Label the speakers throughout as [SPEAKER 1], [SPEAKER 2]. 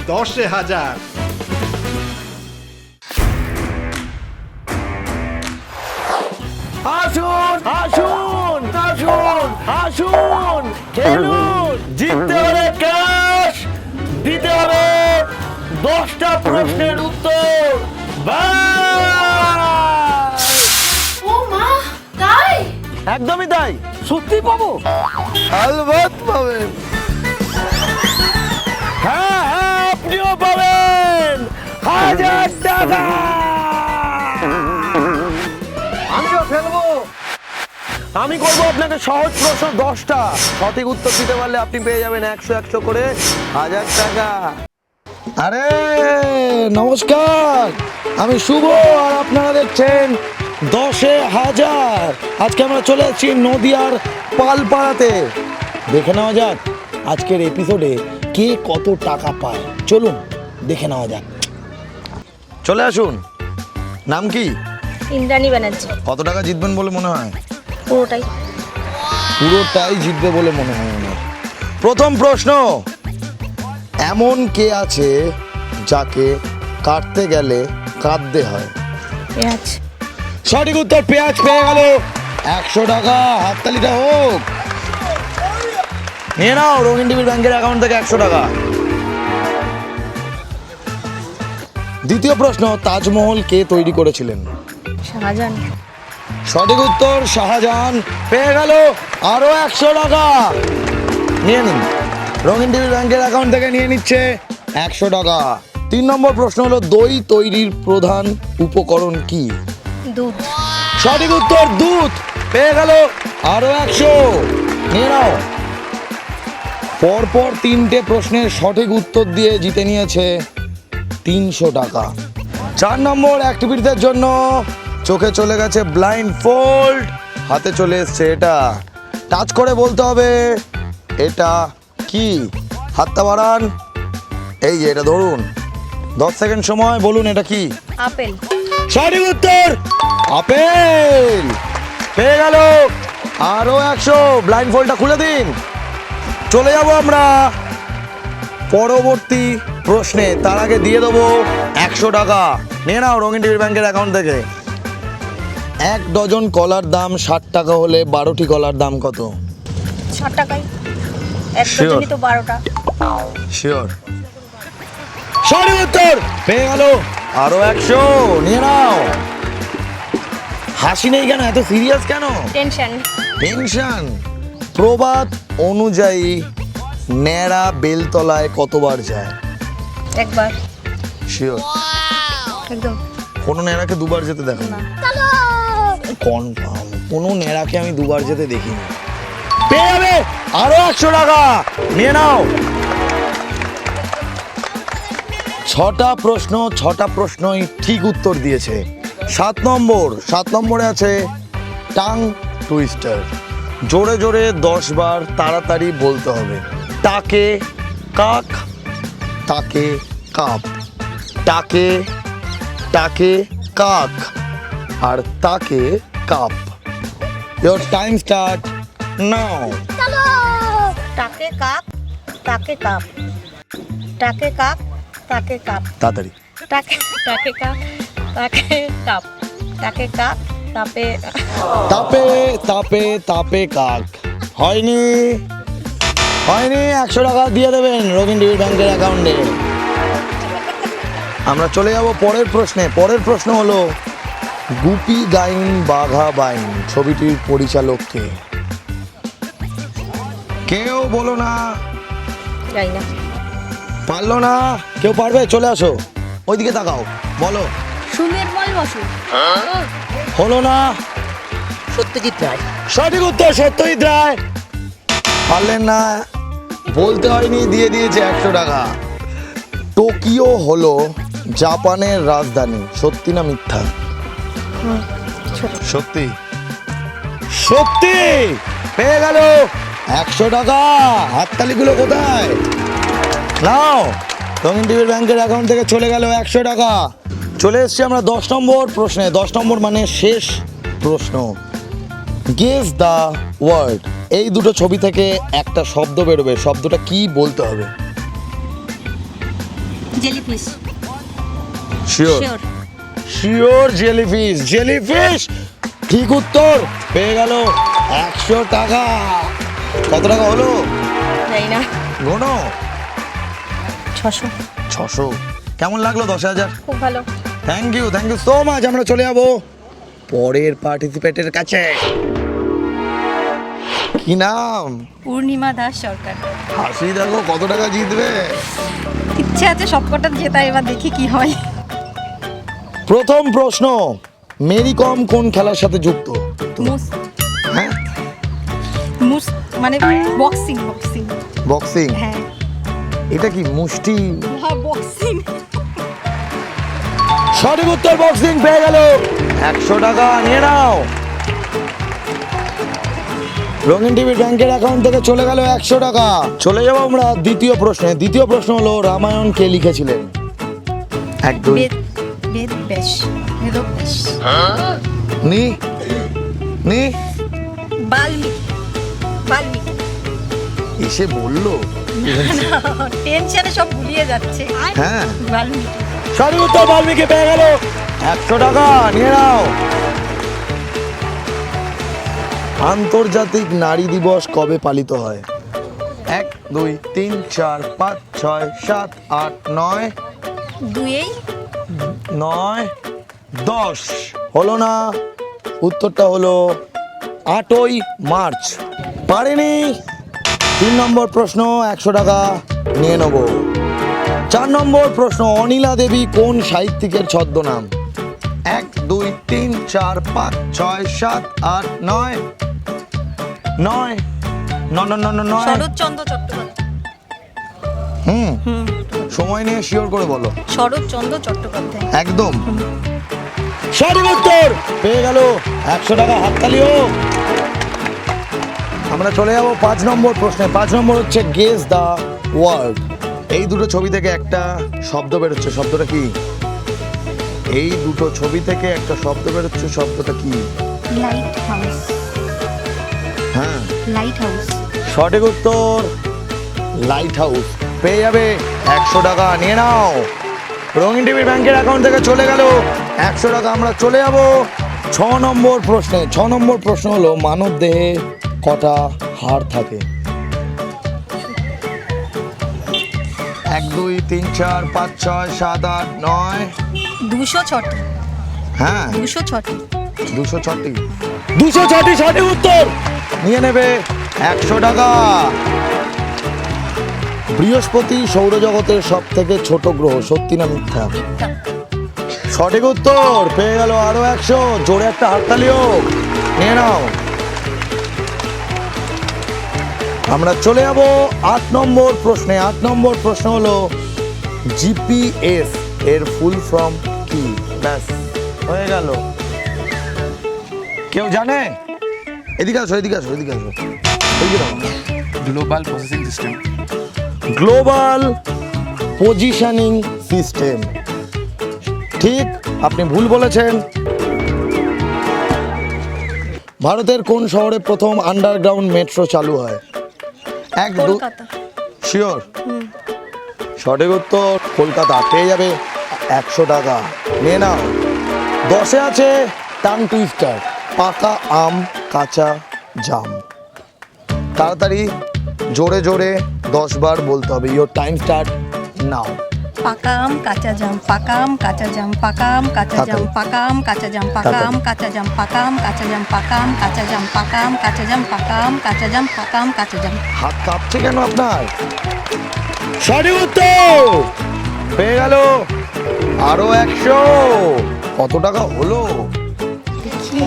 [SPEAKER 1] 10,000।
[SPEAKER 2] আসুন আসুন আসুন আসুন, খেলুন। জিততে হবে ক্যাশ, দিতে হবে 10টা প্রশ্নের উত্তর। বাস!
[SPEAKER 3] ও মা, তাই?
[SPEAKER 2] একদমই তাই। সত্যি পাবো?
[SPEAKER 4] আলবাত পাবেন।
[SPEAKER 2] হ্যাঁ হ্যাঁ, আপনিও পাবেন 1000 টাকা।
[SPEAKER 4] আমিও খেলবো।
[SPEAKER 2] আমি করবো আপনাকে সহজ প্রশ্ন 10টা। সঠিক উত্তর দিতে পারলে আপনি পেয়ে যাবেন 100 করে 1000 টাকা।
[SPEAKER 4] আরে নমস্কার, আমি শুভ আর আপনারা দেখছেন 10,000। আজকে আমরা চলে এসেছি নদিয়ার পালপাড়াতে। দেখে নেওয়া যাক আজকের এপিসোডে কে কত টাকা পায়। চলুন দেখে নেওয়া যাক। চলে আসুন। নাম কি?
[SPEAKER 3] ইন্দ্রাণী ব্যানার্জি।
[SPEAKER 4] কত টাকা জিতবেন বলে মনে হয়?
[SPEAKER 3] পুরোটাই।
[SPEAKER 4] পুরোটাই জিতবে বলে মনে হয় আমার। প্রথম প্রশ্ন, এমন কে আছে যাকে কাটতে গেলে কাঁদতে হয়?
[SPEAKER 3] পেঁয়াজ।
[SPEAKER 4] সঠিক উত্তর, পেঁয়াজ পেয়ে গেল 100 টাকা। হাততালিটা হোক। নিয়ে নাও রঙিন টিভির ব্যাংকের অ্যাকাউন্ট থেকে 100 টাকা। দ্বিতীয় প্রশ্ন, তাজমহল কে তৈরি করেছিলেন?
[SPEAKER 3] শাহজাহান।
[SPEAKER 4] সঠিক উত্তর, শাহজাহান পেয়ে গেল আরো 100 টাকা। নিয়ে নিন, রঙিন টিভির ব্যাংকের অ্যাকাউন্ট থেকে নিয়ে নিচ্ছে 100 টাকা। 3 নম্বর প্রশ্ন হলো, দই তৈরির প্রধান উপকরণ কি?
[SPEAKER 3] দুধ।
[SPEAKER 4] সঠিক উত্তর, দুধ পেয়ে গেল আরো 100। নিয়ে নাও। পরপর 3টে প্রশ্নের সঠিক উত্তর দিয়ে জিতে নিয়েছে 300 টাকা। 4 নম্বর অ্যাক্টিভিটিদের জন্য চোখে চলে গেছে ব্লাইন্ড ফোল্ড, হাতে চলে এসছে এটা। টাচ করে বলতে হবে এটা কি। হাতটা বাড়ান, এই যে এটা ধরুন। 10 সেকেন্ড সময়, বলুন এটা কি।
[SPEAKER 3] আপেল।
[SPEAKER 4] সঠিক উত্তর, আপেল পেয়ে গেল আরো 100। ব্লাইন্ড ফোল্ডটা খুলে দিন। চলে যাব আমরা পরবর্তী প্রশ্নে। তার আগে দিয়ে দেবো 100 টাকা। নিয়ে নাও রঙিন টিভির ব্যাংকের অ্যাকাউন্ট থেকে। 1 ডজন কলার দাম 60 টাকা হলে 12টি কলার দাম কত?
[SPEAKER 3] 60 টাকাই। এক
[SPEAKER 4] Sure.
[SPEAKER 3] ডজনই তো 12টা।
[SPEAKER 4] শিওর? সঠিক উত্তর পেয়ে গেল আরো 100। নিয়ে নাও। হাসি নেই কেন, এত সিরিয়াস কেন?
[SPEAKER 3] টেনশন।
[SPEAKER 4] টেনশন। প্রবাদ অনুযায়ী ন্যাড়া বেলতলায় কতবার যায়?
[SPEAKER 3] একবার।
[SPEAKER 4] শিওর?
[SPEAKER 3] একদম।
[SPEAKER 4] কোনো ন্যাড়াকে দুবার যেতে দেখো না। কনফার্ম, কোনো ন্যাড়াকে আমি দুবার যেতে দেখিনি। পেয়ে যাবে আরো 100 টাকা। নিয়ে নাও। 6টা প্রশ্ন, 6টা প্রশ্নই ঠিক উত্তর দিয়েছে। 7 নম্বরে আছে টাং টুইস্টার। জোরে জোরে 10 বার তাড়াতাড়ি বলতে হবে। তাকে কাক, তাকে কাপ, তাকে তাকে কাক আর তাকে কাপ। ইয়োর টাইম স্টার্ট নাও।
[SPEAKER 3] টাকে কাক, তাকে কাপ। টাকে কাক, তাকে কাপ।
[SPEAKER 4] তাড়াতাড়ি।
[SPEAKER 3] টাকে টাকে কাক, তাকে কাপ। টাকে কাক, তাপে।
[SPEAKER 4] তাপে তাপে তাপে কাক। হয়নি, হয়নি। 100 টাকা দিয়ে দেবেন রবীন্দ্র টিভির ব্যাংকের অ্যাকাউন্টে। আমরা চলে যাব পরের প্রশ্নে। পরের প্রশ্ন হলো, গুপি গাইন বাঘা বাইন ছবিটির পরিচালক কে? কেউ বলো না।
[SPEAKER 3] যাই না।
[SPEAKER 4] পারলো না? কেউ পারবে? চলে আসো, ওইদিকে তাকাও, বলো।
[SPEAKER 3] সুনির্মল বসু।
[SPEAKER 4] হলো না।
[SPEAKER 3] সত্যজিৎ রায়।
[SPEAKER 4] সঠিক উত্তর, সত্যজিৎ রায়। পারলেন না, বলতে হয়নি, দিয়ে দিয়েছে 100 টাকা। টোকিও হলো জাপানের রাজধানী, সত্যি না মিথ্যা? সত্যি? সত্যি পেয়ে গেল 100 টাকা। হাততালিগুলো কোথায়? নাও, রঙিন টিভির ব্যাংকের অ্যাকাউন্ট থেকে চলে গেল 100 টাকা। চলে এসছি আমরা 10 নম্বর প্রশ্নে। 10 নম্বর মানে শেষ প্রশ্ন। Guess the word. এই দুটো ছবি থেকে একটা শব্দ বেরোবে, শব্দটা কি বলতে হবে?
[SPEAKER 3] Jellyfish.
[SPEAKER 4] Sure
[SPEAKER 3] sure.
[SPEAKER 4] Sure jellyfish. Jellyfish ঠিক উত্তর, পেয়ে গেল 100 টাকা। কত টাকা হলো
[SPEAKER 3] জানি না।
[SPEAKER 4] গোনো?
[SPEAKER 3] 600।
[SPEAKER 4] 600। কেমন লাগলো 10,000?
[SPEAKER 3] খুব ভালো।
[SPEAKER 4] Thank you so much. আমরা চলে যাবো পরের পার্টিসিপেটের কাছে। কি নাম?
[SPEAKER 3] পূর্ণিমা দাস সরকার।
[SPEAKER 4] হাসি দেখো, কত টাকা জিতবে?
[SPEAKER 3] ইচ্ছে আছে সবকটা জেতা, এবার দেখি কি হয়।
[SPEAKER 4] প্রথম প্রশ্ন, মেরি কম কোন খেলার সাথে যুক্ত?
[SPEAKER 3] মুস
[SPEAKER 4] হ্যাঁ,
[SPEAKER 3] মুস মানে বক্সিং। বক্সিং।
[SPEAKER 4] বক্সিং।
[SPEAKER 3] হ্যাঁ।
[SPEAKER 4] এটা কি মুষ্টি?
[SPEAKER 3] হ্যাঁ বক্সিং।
[SPEAKER 4] সঠিক উত্তর বক্সিং, পেয়ে গেল 100 টাকা। নিয়ে নাও। রঙিন টিভির ব্যাংকের অ্যাকাউন্ট থেকে চলে গেল 100 টাকা। চলে যাবো আমরা দ্বিতীয় প্রশ্নে। দ্বিতীয় প্রশ্ন হলো, রামায়ণ কে লিখেছিলেন? 1 2
[SPEAKER 3] বেদব্যাস। বেদব্যাস।
[SPEAKER 4] নি নি
[SPEAKER 3] বাল্মীকি। বাল্মীকি।
[SPEAKER 4] এসে বললো।
[SPEAKER 3] টেনশনে সব ভুলিয়ে যাচ্ছে।
[SPEAKER 4] হ্যাঁ,
[SPEAKER 3] বাল্মীকি।
[SPEAKER 4] সঠিক উত্তর বাল্মীকি, পেয়ে গেল 100 টাকা। নিয়ে নাও। আন্তর্জাতিক নারী দিবস কবে পালিত হয়? 1 2 3 4 5 6 7 8 9
[SPEAKER 3] দুয়েই
[SPEAKER 4] 9 10। হলো না, উত্তরটা হলো 8ই মার্চ। পারেনি। 3 নম্বর প্রশ্ন, 100 টাকা নিয়ে নেব। 4 নম্বর প্রশ্ন, অনিলা দেবী কোন সাহিত্যিকের ছদ্মনাম? 1 2 3 4 5 6 7 8 9 9 9।
[SPEAKER 3] শরৎচন্দ্র চট্টোপাধ্যায়।
[SPEAKER 4] হুম, সময় নিয়ে শিওর করে বলো।
[SPEAKER 3] শরৎচন্দ্র চট্টোপাধ্যায়।
[SPEAKER 4] একদম সঠিক উত্তর, পেয়ে গেল 100 টাকা। হাততালি হোক। আমরা চলে যাবো 5 নম্বর প্রশ্নে। 5 নম্বর হচ্ছে গেস দা ওয়ার্ড। এই দুটো ছবি থেকে একটা শব্দ বেরোচ্ছে, শব্দটা কি? এই দুটো ছবি থেকে একটা শব্দ বেরোচ্ছে, শব্দটা কি?
[SPEAKER 3] Light house.
[SPEAKER 4] হ্যাঁ,
[SPEAKER 3] লাইট হাউস।
[SPEAKER 4] সঠিক উত্তর লাইট হাউস, পেয়ে যাবে 100 টাকা। নিয়ে নাও। রঙিন টিভির ব্যাংকের অ্যাকাউন্ট থেকে চলে গেল 100 টাকা। আমরা চলে যাব 6 নম্বর প্রশ্নে। 6 নম্বর প্রশ্ন হলো, মানব দেহে কটা হাড় থাকে? 1 2 3 4 5 6 7 8 9।
[SPEAKER 3] 206টি।
[SPEAKER 4] হ্যাঁ,
[SPEAKER 3] 206টি।
[SPEAKER 4] 206টি। 206টি সঠিক উত্তর, নিয়ে নেবে 100 টাকা। বৃহস্পতি সৌরজগতের সব থেকে ছোট গ্রহ, সত্যি না মিথ্যা? সঠিক উত্তর, পেয়ে গেল আরো 100। জোরে একটা হাততালি হোক। নিয়ে নাও। আমরা চলে যাব 8 নম্বর প্রশ্নে। 8 নম্বর প্রশ্ন হলো, জিপিএস এর ফুল ফর্ম কি? ব্যাস, হয়ে গেল। কেউ জানে? এদিকে আসো, এদিকে আসো, এদিকে আসো। এদিকে দাও।
[SPEAKER 1] Global processing system.
[SPEAKER 4] Global positioning system. ঠিক, আপনি ভুল বলেছেন। ভারতের কোন শহরে প্রথম আন্ডারগ্রাউন্ড মেট্রো চালু হয়? 1 2
[SPEAKER 3] কলকাতা।
[SPEAKER 4] শিওর? সঠিক উত্তর কলকাতা, পেয়ে যাবে 100 টাকা। নিয়ে নাও। 10-এ আছে টাং টুইস্টার, পাকা আম কাঁচা জাম। তাড়াতাড়ি জোরে জোরে 10 বার বলতে হবে। ইয়োর টাইম স্টার্ট নাও।
[SPEAKER 3] পাকা আম কাঁচা জাম। পাকা আম কাঁচা জাম। পাকা আম কাঁচা জাম। পাকা আম কাঁচা জাম। পাকা আম কাঁচা জাম। পাকা আম কাঁচা জাম। পাকা আম কাঁচা জাম। পাকা আম কাঁচা জাম। পাকা আম কাঁচা জাম। পাকা আম কাঁচা জাম।
[SPEAKER 4] হাত কাঁপছে কেন আপনার? সঠিক উত্তর, পেয়ে গেল আরো 100। কত টাকা হলো?
[SPEAKER 3] দেখি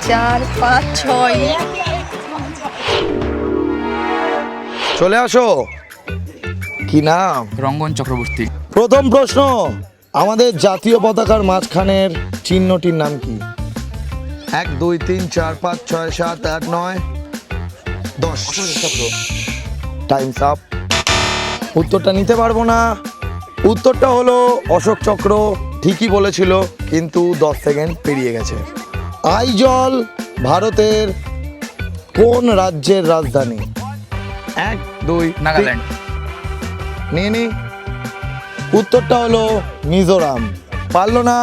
[SPEAKER 3] 4 5 6।
[SPEAKER 4] চলে আসো। কি নাম?
[SPEAKER 1] রঙ্গন চক্রবর্তী।
[SPEAKER 4] প্রথম প্রশ্ন, আমাদের জাতীয় পতাকার মাঝখানের চিহ্নটির নাম কি? 1 2 3 4 5 6 7 8 9 10। Times up. উত্তরটা নিতে পারবো না। উত্তরটা হলো অশোক চক্র। ঠিকই বলেছিল, কিন্তু 10 সেকেন্ড পেরিয়ে গেছে। আইজল ভারতের কোন রাজ্যের রাজধানী? 1 2
[SPEAKER 1] নাগাল্যান্ড।
[SPEAKER 4] নিয়ে নি। উত্তরটা হলো মিজোরাম। পারলো না,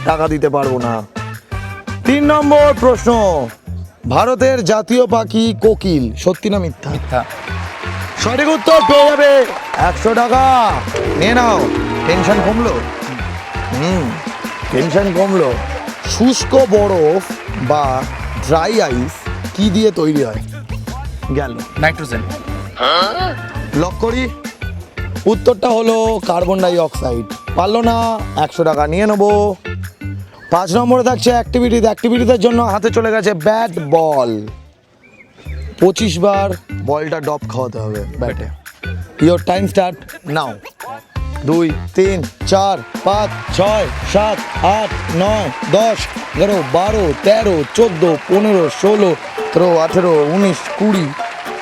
[SPEAKER 4] টাকা দিতে পারবো না। 3 নম্বর প্রশ্ন, ভারতের জাতীয় পাখি কোকিল, সত্যি না মিথ্যা?
[SPEAKER 1] মিথ্যা।
[SPEAKER 4] সঠিক উত্তর পেয়ে যাবে 100 টাকা। নিয়ে নাও। টেনশন কমলো? টেনশন কমলো। শুষ্ক বরফ বা ড্রাই আইস কি দিয়ে তৈরি হয়? গেল।
[SPEAKER 1] নাইট্রোজেন।
[SPEAKER 4] লক করি। উত্তরটা হলো কার্বন ডাই অক্সাইড। পারলো না, 100 টাকা নিয়ে নেবো। 5 নম্বরে থাকছে অ্যাক্টিভিটিদের জন্য হাতে চলে গেছে ব্যাট বল। 25 বার বলটা ডপ খাওয়াতে হবে ব্যাটে। ইয়োর টাইম স্টার্ট নাও। 2 3 4 5 6 7 8 9 10 11 12 13 14 15 16 17 18 19 20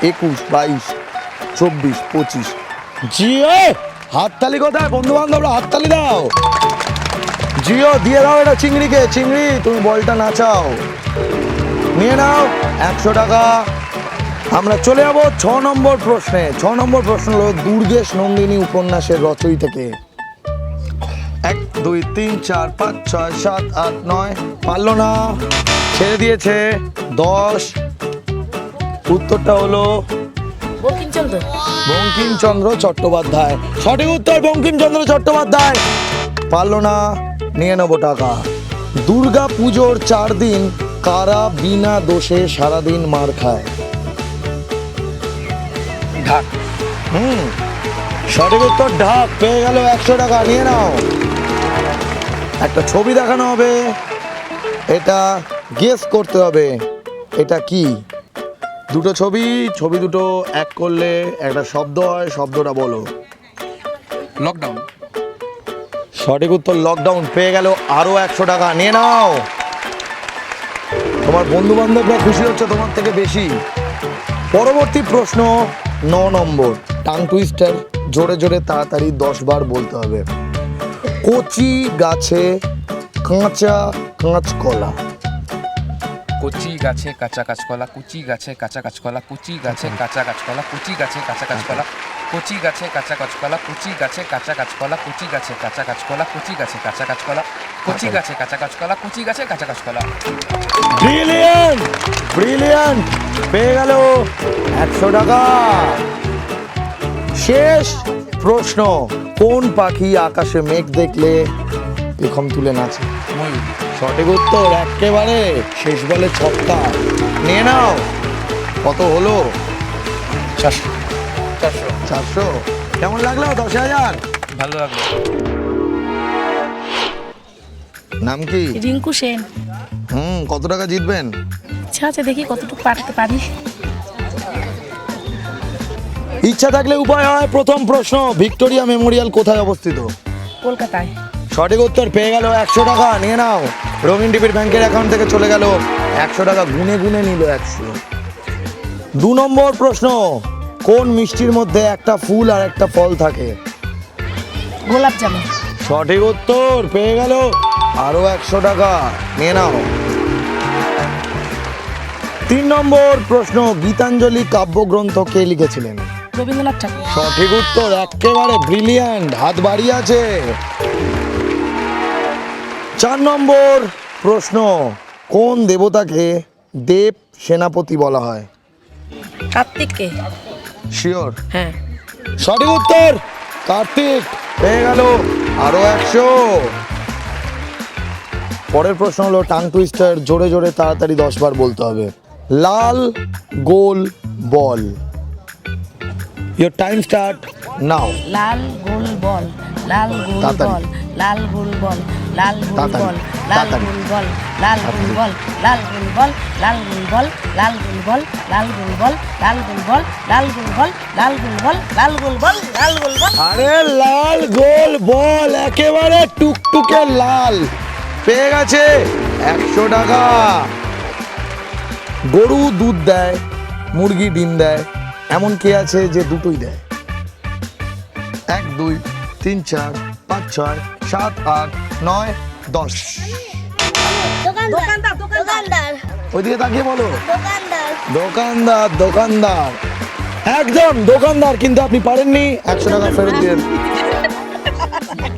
[SPEAKER 4] 21 22 24 25। জিও, হাততালি কোথায়? বন্ধু বান্ধবরা হাততালি দাও। জিও দিয়ে দাও এটা চিংড়িকে। চিংড়ি, তুমি বলটা নাচাও। নিয়ে নাও 100 টাকা। আমরা চলে যাবো 6 নম্বর প্রশ্নে। 6 নম্বর প্রশ্ন হলো দুর্গেশ নন্দিনী উপন্যাসের রচয়িতাকে? 1 2 3 4 5 6 7 8 9। পারলো না, ছেড়ে দিয়েছে। 10। উত্তরটা হলো বঙ্কিমচন্দ্র চট্টোপাধ্যায়। সঠিক উত্তর বঙ্কিমচন্দ্র চট্টোপাধ্যায়। পারলো না, নিয়ে নেবো টাকা। দুর্গা পুজোর 4 দিন কারা বিনা দোষে সারাদিন মার খায়?
[SPEAKER 1] ঢাক।
[SPEAKER 4] সঠিক উত্তর ঢাক। পেয়ে গেল 100 টাকা। নিয়ে নাও। একটা ছবি দেখানো হবে, এটা গেস করতে হবে এটা কি। দুটো ছবি দুটো এক করলে একটা শব্দ হয়, শব্দটা বলো।
[SPEAKER 1] লকডাউন।
[SPEAKER 4] সঠিক উত্তর লকডাউন। পেয়ে গেল আরো 100 টাকা। নিয়ে নাও। তোমার বন্ধু বান্ধবরা খুশি হচ্ছে তোমার থেকে বেশি। পরবর্তী প্রশ্ন 9 নম্বর, টাং টুইস্টার। জোরে জোরে তাড়াতাড়ি 10 বার বলতে হবে। কচি গাছে কাঁচা কাঁচকলা।
[SPEAKER 1] কচি গাছে কাঁচা কাঁচকলা, কুচি গাছে কাঁচা কাঁচকলা, কুচি গাছে কাঁচা কাঁচকলা, কুচি গাছে কাঁচা কাঁচকলা, কুচি গাছে কাঁচা কাঁচকলা, কুচি গাছে কাঁচা কাঁচকলা, কুচি গাছে কাঁচা কাঁচকলা, কুচি গাছে কাঁচা কাঁচকলা, কুচি গাছে কাঁচা কাঁচকলা, কুচি গাছে কাঁচা কাঁচকলা।
[SPEAKER 4] Brilliant, brilliant. পেয়ে গেল 100 টাকা। শেষ প্রশ্ন, কোন পাখি আকাশে মেঘ দেখলে পেখম তুলে নাচে?
[SPEAKER 1] ময়ূর।
[SPEAKER 4] সঠিক উত্তর একেবারে শেষ বলে ছক্কা। নিয়ে নাও। কত হলো?
[SPEAKER 1] 400।
[SPEAKER 4] 400। কেমন লাগলো? 10,000।
[SPEAKER 1] ভালো লাগলো।
[SPEAKER 4] নাম কি?
[SPEAKER 5] রিঙ্কু সেন।
[SPEAKER 4] কত টাকা জিতবেন?
[SPEAKER 5] ইচ্ছা আছে, দেখি কতটুকু পারতে পারি।
[SPEAKER 4] ইচ্ছা থাকলে উপায় হয়। প্রথম প্রশ্ন, ভিক্টোরিয়া মেমোরিয়াল কোথায় অবস্থিত?
[SPEAKER 5] কলকাতায়।
[SPEAKER 4] সঠিক উত্তর। পেয়ে গেল 100 টাকা। নিয়ে নাও। রঙিন টিভির ব্যাংকের অ্যাকাউন্ট থেকে চলে গেল 100 টাকা। গুনে গুনে নিল 100। 2 নম্বর প্রশ্ন, কোন মিষ্টির মধ্যে একটা ফুল আর একটা ফল থাকে?
[SPEAKER 5] গোলাপ জামুন।
[SPEAKER 4] সঠিক উত্তর। পেয়ে গেল আরো 100 টাকা। নিয়ে নাও। 3 নম্বর প্রশ্ন, গীতাঞ্জলি কাব্যগ্রন্থ কে লিখেছিলেন?
[SPEAKER 5] রবীন্দ্রনাথ ঠাকুর।
[SPEAKER 4] সঠিক উত্তর একেবারে ব্রিলিয়ান্ট। হাত বাড়িয়ে আছে। 4 নম্বর প্রশ্ন, কোন দেবতাকে দেব সেনাপতি বলা হয়?
[SPEAKER 5] কার্তিককে।
[SPEAKER 4] শিওর?
[SPEAKER 5] হ্যাঁ।
[SPEAKER 4] সঠিক উত্তর কার্তিক। পেয়ে গেল আরো 100। পরের প্রশ্ন হলো টাং টুইস্টার। জোরে জোরে তাড়াতাড়ি 10 বার বলতে হবে। লাল গোল বল। Your time start now.
[SPEAKER 5] লাল গোল বল, লাল গোল
[SPEAKER 4] তাড়াতাড়ি।
[SPEAKER 5] বল, লাল গোল বল, লাল গোল
[SPEAKER 4] তাড়াতাড়ি,
[SPEAKER 5] বল, লাল
[SPEAKER 4] তাড়াতাড়ি।
[SPEAKER 5] গোল বল, লাল গোল বল, লাল গোল বল, লাল গোল বল, লাল গোল বল, লাল গোল বল, লাল গোল বল, লাল গোল বল, লাল গোল বল, লাল গোল বল, লাল গোল বল।
[SPEAKER 4] আরে লাল গোল বল, একেবারে টুকটুকে লাল। পেয়ে গেছে 100 টাকা। গরু দুধ দেয়, মুরগি ডিম দেয়, এমন কে আছে যে দুটোই দেয়? 1 2 3 4 5 6 7 8 9 10।
[SPEAKER 6] দোকানদার।
[SPEAKER 4] ওইদিকে তাকিয়ে বলো।
[SPEAKER 6] দোকানদার।
[SPEAKER 4] দোকানদার, দোকানদার। একদম দোকানদার, কিন্তু আপনি পারেননি, 100 টাকা ফেরত দিন।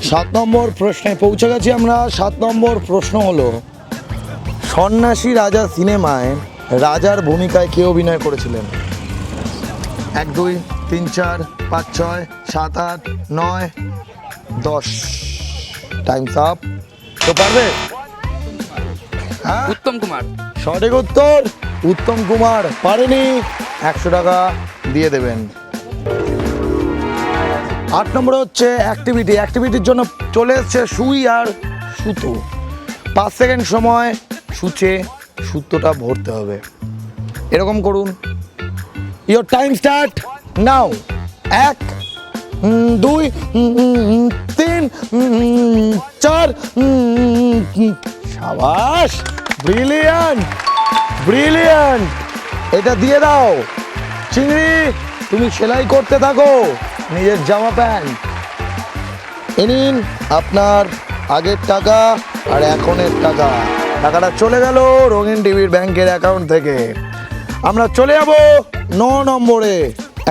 [SPEAKER 4] 7 নম্বর প্রশ্নে পৌঁছে গেছি আমরা। 7 নম্বর প্রশ্ন হলো, সন্ন্যাসী রাজা সিনেমায় রাজার ভূমিকায় কে অভিনয় করেছিলেন? 1 2 3 4 5 6 7 8 9 10। Times up. তো পারবে? হ্যাঁ,
[SPEAKER 1] উত্তম কুমার।
[SPEAKER 4] সঠিক উত্তর উত্তম কুমার। পারেনি, 100 টাকা দিয়ে দেবেন। 8 নম্বর হচ্ছে অ্যাক্টিভিটি। অ্যাক্টিভিটির জন্য চলে এসছে সুই আর সুতো। 5 সেকেন্ড সময় সুচে সুতোটা ভরতে হবে। এরকম করুন। ইয়োর টাইম স্টার্ট নাও। 1 2 3 4। সাবাস, ব্রিলিয়ান্ট ব্রিলিয়ান্ট। এটা দিয়ে দাও। চিংড়ি, তুমি সেলাই করতে থাকো নিজের জামা প্যান্ট। এ নিন আপনার আগের টাকা আর এখনের টাকা। টাকাটা চলে গেল রঙিন টিভির ব্যাংকের অ্যাকাউন্ট থেকে। আমরা চলে যাব 9 নম্বরে।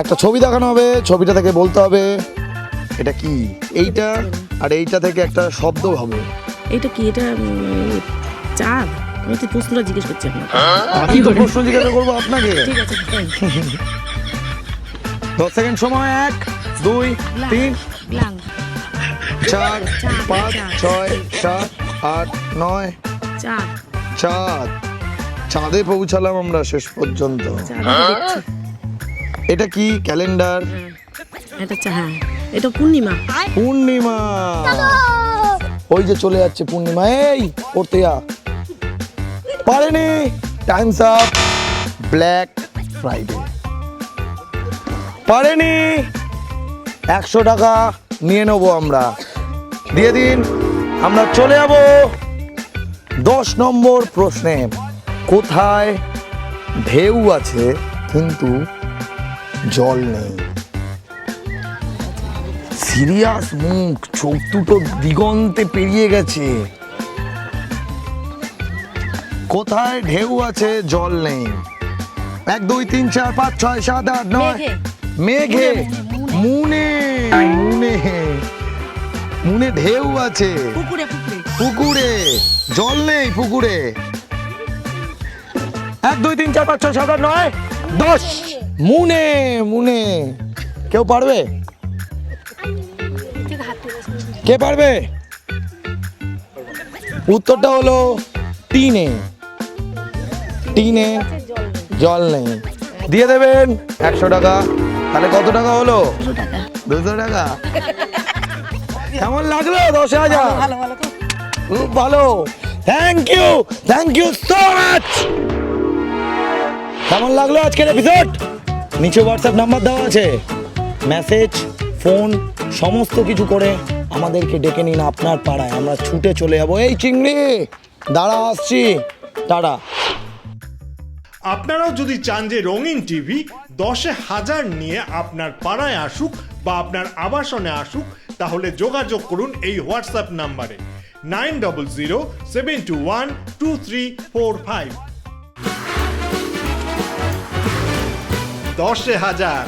[SPEAKER 4] একটা ছবি দেখানো হবে, ছবিটা থেকে বলতে হবে এটা কি। এইটা আর এইটা থেকে একটা শব্দ হবে।
[SPEAKER 5] এটা কি? এটা চাঁদ? আমি তো প্রশ্নটা জিজ্ঞেস করছি আপনাকে।
[SPEAKER 4] আমি তো প্রশ্ন জিজ্ঞাসা করবো আপনাকে।
[SPEAKER 5] ঠিক আছে, তাই।
[SPEAKER 4] 10 সেকেন্ড সময়। 1 2 3
[SPEAKER 5] গ্লাং,
[SPEAKER 4] 4 5 6 7 8 9।
[SPEAKER 5] চাঁদ,
[SPEAKER 4] চাঁদ। চাঁদে পৌঁছালাম আমরা শেষ পর্যন্ত।
[SPEAKER 5] চাঁদ দেখছি।
[SPEAKER 4] এটা কি? ক্যালেন্ডার।
[SPEAKER 5] এটা হ্যাঁ, এটা পূর্ণিমা।
[SPEAKER 4] পূর্ণিমা। ওই যে চলে যাচ্ছে পূর্ণিমা। এই পড়তে যা। পারেনি, টাইমস আপ। Black Friday. পারেনি, 100 টাকা নিয়ে নেবো আমরা। দিয়ে দিন। আমরা চলে যাব 10 নম্বর প্রশ্নে। কোথায় ঢেউ আছে কিন্তু জল নেই? সিরিয়াস মুখ, চোখ দুটো দিগন্তে পেরিয়ে গেছে। কোথায় ঢেউ আছে জল নেই? 1 2 3 4 5 6 7 8 9। মেঘে। মুনে। মুনে। মুনে ঢেউ আছে।
[SPEAKER 5] পুকুরে, পুকুরে।
[SPEAKER 4] পুকুরে জল নেই। পুকুরে। 1 2 3 4 5 6 7 8 9 10। মুনে। মুনে। কেউ পারবে? কে পারবে? উত্তরটা হলো টিনে। টিনে জল নেই। দিয়ে দেবেন 100 টাকা। তাহলে কত টাকা হলো? 200 টাকা। কেমন লাগলো? 10,000।
[SPEAKER 5] ভালো ভালো।
[SPEAKER 4] খুব ভালো। Thank you so much. কেমন লাগলো আজকের এপিসোড? নিচে হোয়াটসঅ্যাপ নাম্বার দেওয়া আছে। মেসেজ, ফোন সমস্ত কিছু করে আমাদেরকে ডেকে নিন আপনার পাড়ায়। আমরা ছুটে চলে যাবো। এই চিংড়ি দাঁড়া, আসছি। টাটা।
[SPEAKER 6] আপনারাও যদি চান যে রঙিন টিভি 10,000 নিয়ে আপনার পাড়ায় আসুক বা আপনার আবাসনে আসুক, তাহলে যোগাযোগ করুন এই হোয়াটসঅ্যাপ নাম্বারে 9007212345। 10,000।